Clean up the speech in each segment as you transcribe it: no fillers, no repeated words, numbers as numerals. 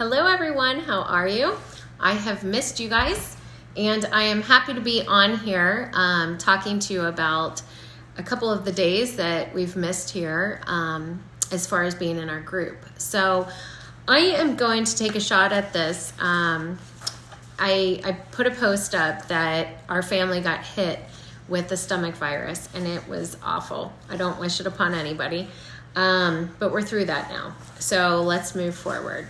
Hello everyone, how are you? I have missed you guys, and I am happy to be on here talking to you about a couple of the days that we've missed here as far as being in our group. So I am going to take a shot at this. I put a post up that our family got hit with the stomach virus, and it was awful. I don't wish it upon anybody, but we're through that now. So let's move forward.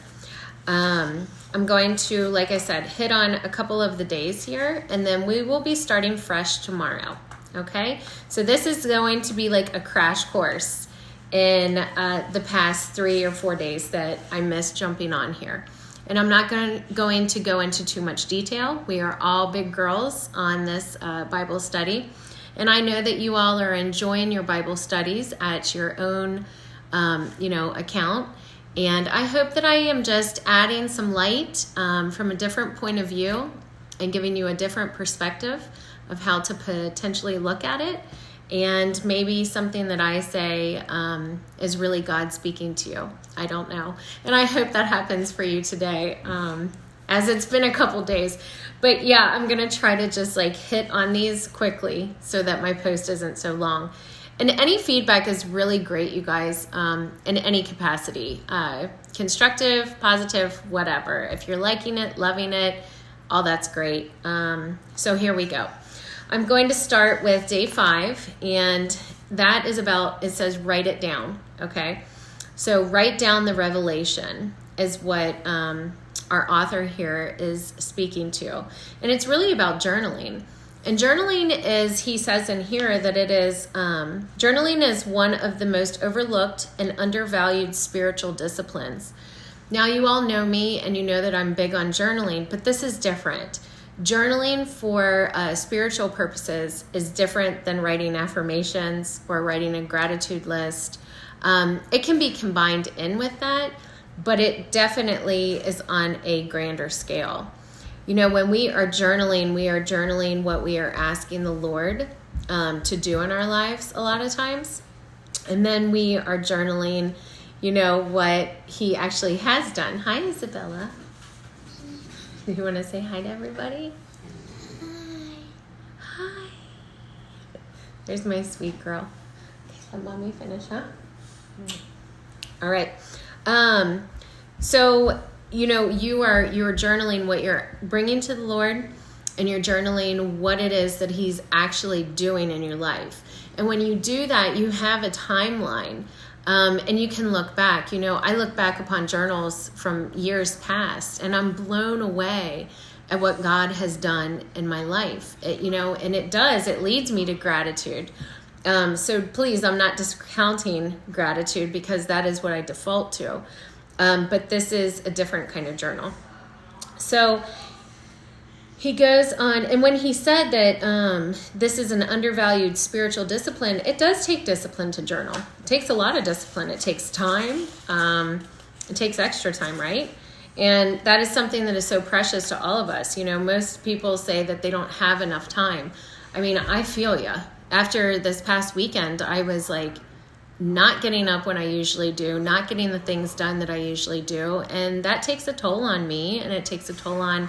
I'm going to, like I said, hit on a couple of the days here, and then we will be starting fresh tomorrow. Okay, so this is going to be like a crash course in the past 3 or 4 days that I missed jumping on here. And I'm not going to go into too much detail. We are all big girls on this Bible study. And I know that you all are enjoying your Bible studies at your own, account. And I hope that I am just adding some light from a different point of view and giving you a different perspective of how to potentially look at it. And maybe something that I say is really God speaking to you. I don't know. And I hope that happens for you today, as it's been a couple days. But yeah, I'm going to try to just hit on these quickly so that my post isn't so long. And any feedback is really great, you guys, in any capacity. Constructive, positive, whatever. If you're liking it, loving it, all that's great. So here we go. I'm going to start with day 5, and that is about, it says write it down, okay? So write down the revelation is what our author here is speaking to. And it's really about journaling. And journaling is, he says in here that it is, journaling is one of the most overlooked and undervalued spiritual disciplines. Now you all know me and you know that I'm big on journaling, but this is different. Journaling for spiritual purposes is different than writing affirmations or writing a gratitude list. It can be combined in with that, but it definitely is on a grander scale. You know, when we are journaling what we are asking the Lord to do in our lives a lot of times. And then we are journaling, what he actually has done. Hi, Isabella. Do you want to say hi to everybody? Hi. There's my sweet girl. Okay, let mommy finish, huh? All right. So, you're journaling what you're bringing to the Lord, and you're journaling what it is that he's actually doing in your life. And when you do that, you have a timeline, and you can look back. I look back upon journals from years past, and I'm blown away at what God has done in my life. And it leads me to gratitude. So please, I'm not discounting gratitude because that is what I default to. But this is a different kind of journal. So he goes on, and when he said that this is an undervalued spiritual discipline, it does take discipline to journal. It takes a lot of discipline. It takes time. It takes extra time, right? And that is something that is so precious to all of us. Most people say that they don't have enough time. I mean, I feel ya. After this past weekend, I was not getting up when I usually do, not getting the things done that I usually do. And that takes a toll on me, and it takes a toll on,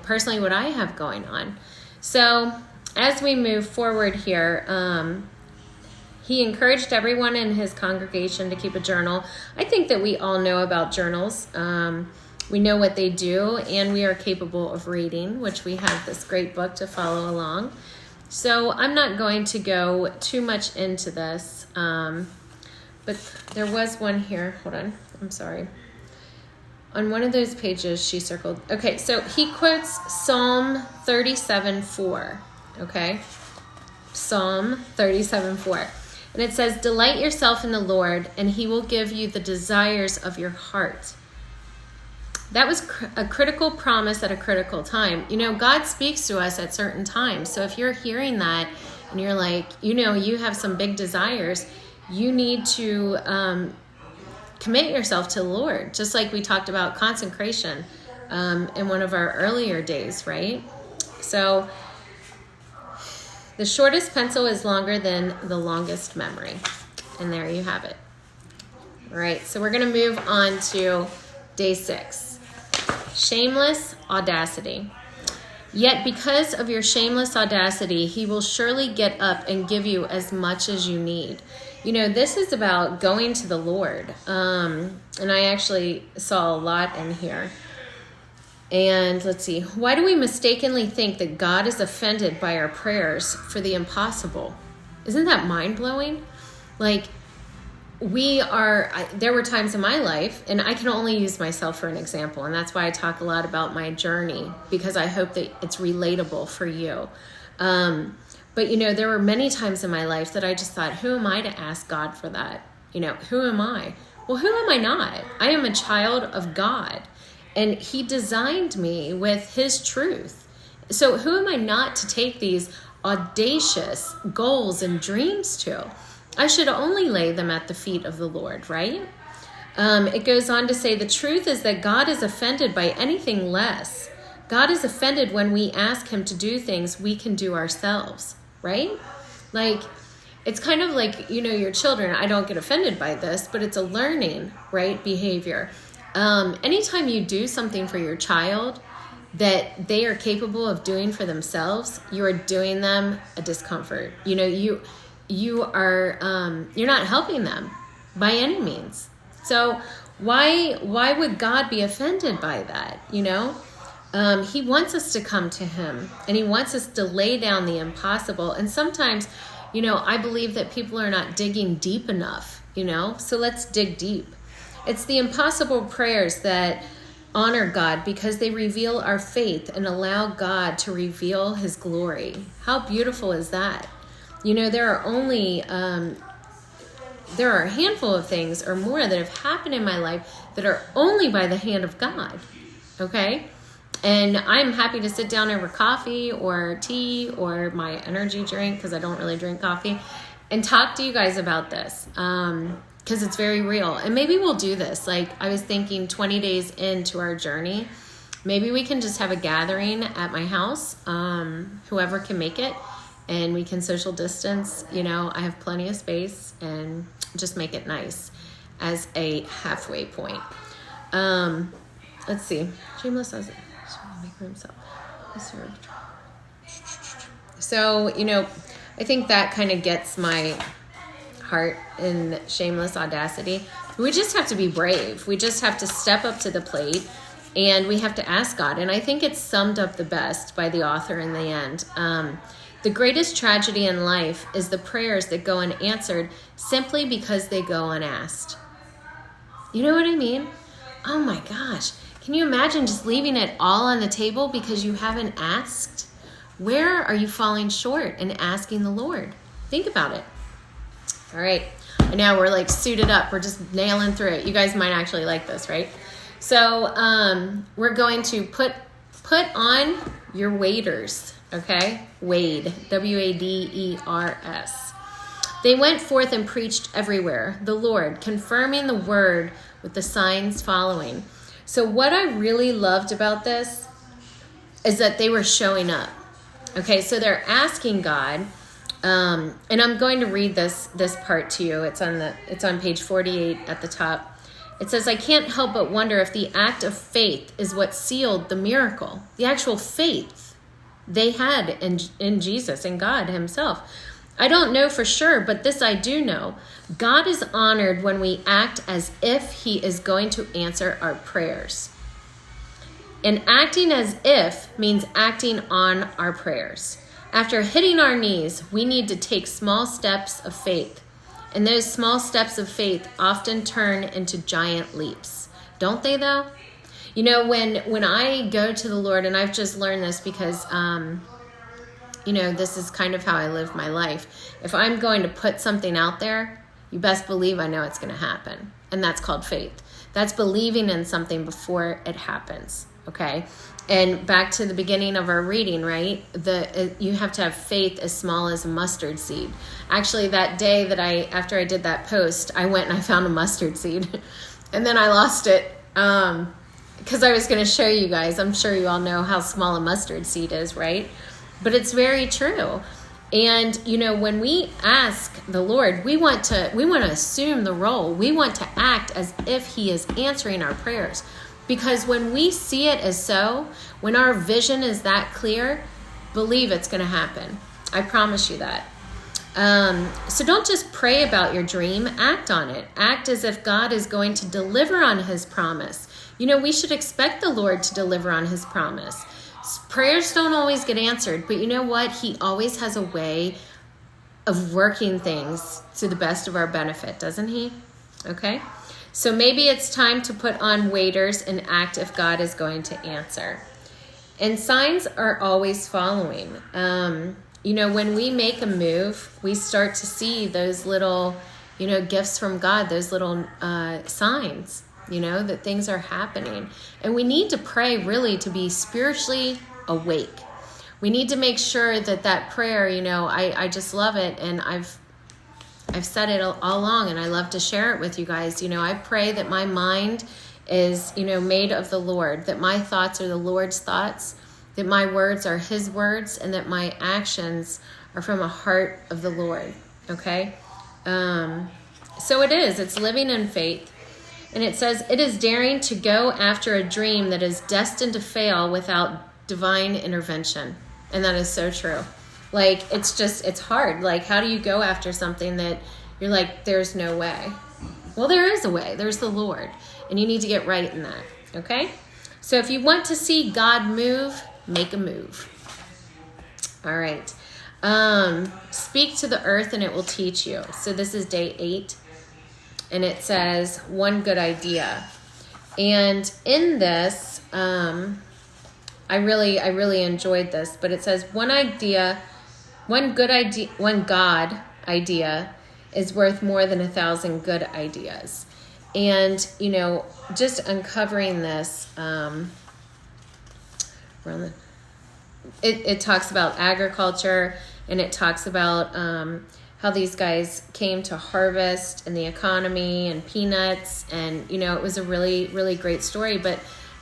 personally what I have going on. So as we move forward here, he encouraged everyone in his congregation to keep a journal. I think that we all know about journals. We know what they do, and we are capable of reading, which we have this great book to follow along. So I'm not going to go too much into this, but there was one here. Hold on. I'm sorry. On one of those pages she circled. Okay, so he quotes Psalm 37:4. Okay? Psalm 37:4. And it says, "Delight yourself in the Lord, and he will give you the desires of your heart." That was a critical promise at a critical time. God speaks to us at certain times. So if you're hearing that and you're you have some big desires, you need to commit yourself to the Lord. Just like we talked about consecration in one of our earlier days, right? So the shortest pencil is longer than the longest memory. And there you have it. All right, so we're going to move on to Day 6, shameless audacity. Yet because of your shameless audacity, he will surely get up and give you as much as you need. You know, this is about going to the Lord. And I actually saw a lot in here. And let's see. Why do we mistakenly think that God is offended by our prayers for the impossible? Isn't that mind-blowing? Like, there were times in my life, and I can only use myself for an example, and that's why I talk a lot about my journey, because I hope that it's relatable for you. But, you know, there were many times in my life that I just thought, who am I to ask God for that? You know, who am I? Well, who am I not? I am a child of God, and he designed me with his truth. So who am I not to take these audacious goals and dreams to? I should only lay them at the feet of the Lord, right? It goes on to say, the truth is that God is offended by anything less. God is offended when we ask him to do things we can do ourselves, right? Like, it's kind of like, you know, your children, I don't get offended by this, but it's a learning, right, behavior. Anytime you do something for your child that they are capable of doing for themselves, you are doing them a discomfort. You know, you're not helping them by any means. So why would God be offended by that? You know, he wants us to come to him, and he wants us to lay down the impossible. And sometimes, you know, I believe that people are not digging deep enough, you know, so let's dig deep. It's the impossible prayers that honor God because they reveal our faith and allow God to reveal his glory. How beautiful is that? You know, there are a handful of things or more that have happened in my life that are only by the hand of God, okay? And I'm happy to sit down over coffee or tea or my energy drink, because I don't really drink coffee, and talk to you guys about this, because it's very real. And maybe we'll do this. Like, I was thinking 20 days into our journey, maybe we can just have a gathering at my house, whoever can make it. And we can social distance. You know, I have plenty of space, and just make it nice as a halfway point. Let's see. Shameless says it. Make room so, you know, I think that kind of gets my heart in shameless audacity. We just have to be brave. We just have to step up to the plate, and we have to ask God. And I think it's summed up the best by the author in the end. The greatest tragedy in life is the prayers that go unanswered simply because they go unasked. You know what I mean? Oh my gosh. Can you imagine just leaving it all on the table because you haven't asked? Where are you falling short in asking the Lord? Think about it. All right. I know we're like suited up. We're just nailing through it. You guys might actually like this, right? So we're going to put on your waders. Okay, Wade, W-A-D-E-R-S. They went forth and preached everywhere, the Lord, confirming the word with the signs following. So what I really loved about this is that they were showing up. Okay, so they're asking God, and I'm going to read this part to you. It's on page 48 at the top. It says, I can't help but wonder if the act of faith is what sealed the miracle, the actual faith they had in Jesus and God himself. I don't know for sure, but this I do know. God is honored when we act as if he is going to answer our prayers. And acting as if means acting on our prayers. After hitting our knees, we need to take small steps of faith. And those small steps of faith often turn into giant leaps. Don't they though? You know, when I go to the Lord, and I've just learned this because, you know, this is kind of how I live my life. If I'm going to put something out there, you best believe I know it's going to happen. And that's called faith. That's believing in something before it happens, okay? And back to the beginning of our reading, right? You have to have faith as small as a mustard seed. Actually, that day after I did that post, I went and I found a mustard seed. And then I lost it. Because I was going to show you guys. I'm sure you all know how small a mustard seed is, right? But it's very true. And, when we ask the Lord, we want to assume the role. We want to act as if he is answering our prayers. Because when we see it as so, when our vision is that clear, believe it's going to happen. I promise you that. So don't just pray about your dream, act on it. Act as if God is going to deliver on his promise. We should expect the Lord to deliver on his promise. Prayers don't always get answered, but you know what? He always has a way of working things to the best of our benefit, doesn't he? Okay? So maybe it's time to put on waders and act if God is going to answer. And signs are always following. When we make a move, we start to see those little, gifts from God, those little signs, that things are happening. And we need to pray really to be spiritually awake. We need to make sure that prayer, I just love it. And I've said it all along, and I love to share it with you guys. I pray that my mind is, made of the Lord, that my thoughts are the Lord's thoughts, that my words are his words, and that my actions are from a heart of the Lord. Okay? So it's living in faith. And it says, it is daring to go after a dream that is destined to fail without divine intervention. And that is so true. Like, it's hard. Like, how do you go after something that you're like, there's no way? Well, there is a way. There's the Lord. And you need to get right in that. Okay? So if you want to see God move, make a move. All right. Speak to the earth and it will teach you. So this is day 8. And it says, one good idea. And in this, I really enjoyed this, but it says one God idea is worth more than 1,000 good ideas. And, just uncovering this, it talks about agriculture, and it talks about how these guys came to harvest and the economy and peanuts. And, it was a really, really great story. But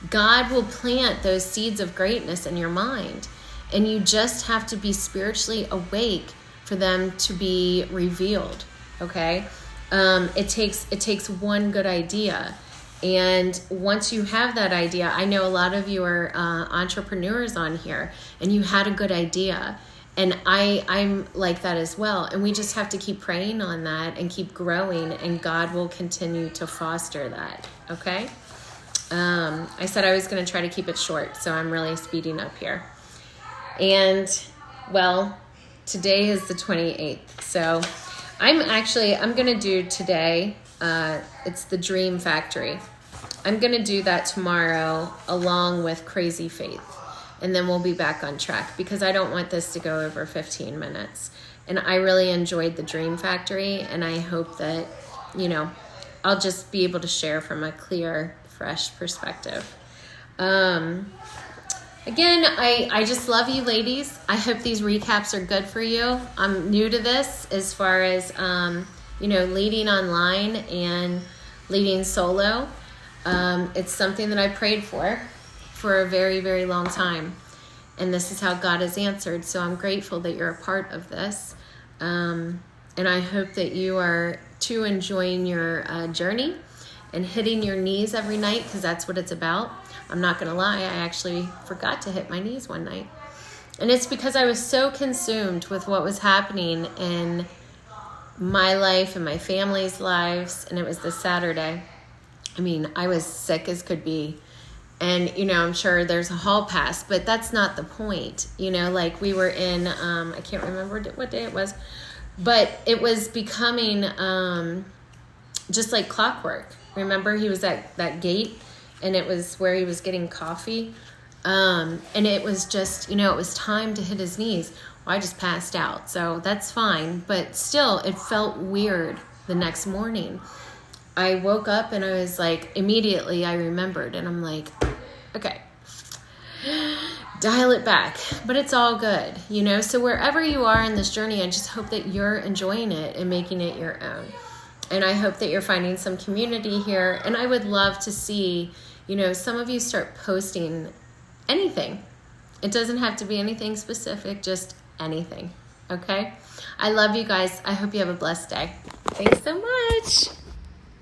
God will plant those seeds of greatness in your mind. And you just have to be spiritually awake for them to be revealed. Okay? It takes one good idea. And once you have that idea, I know a lot of you are entrepreneurs on here, and you had a good idea. And I'm like that as well. And we just have to keep praying on that and keep growing, and God will continue to foster that. Okay? I said I was going to try to keep it short, so I'm really speeding up here. And, well, today is the 28th. So I'm going to do today, it's the Dream Factory. I'm going to do that tomorrow along with Crazy Faith. And then we'll be back on track, because I don't want this to go over 15 minutes. And I really enjoyed the Dream Factory, and I hope that, I'll just be able to share from a clear, fresh perspective. Again, I just love you ladies. I hope these recaps are good for you. I'm new to this as far as, leading online and leading solo. It's something that I prayed for a very, very long time. And this is how God has answered. So I'm grateful that you're a part of this. And I hope that you are too enjoying your journey and hitting your knees every night, because that's what it's about. I'm not going to lie. I actually forgot to hit my knees one night. And it's because I was so consumed with what was happening in my life and my family's lives. And it was this Saturday. I mean, I was sick as could be. And, I'm sure there's a hall pass, but that's not the point. Like we were in, I can't remember what day it was, but it was becoming just like clockwork. Remember, he was at that gate, and it was where he was getting coffee. And it was just, it was time to hit his knees. Well, I just passed out, so that's fine. But still, it felt weird the next morning. I woke up and I was like, immediately I remembered, and I'm like, okay, dial it back. But it's all good, So wherever you are in this journey, I just hope that you're enjoying it and making it your own. And I hope that you're finding some community here. And I would love to see, some of you start posting anything. It doesn't have to be anything specific, just anything. okay? I love you guys. I hope you have a blessed day. Thanks so much.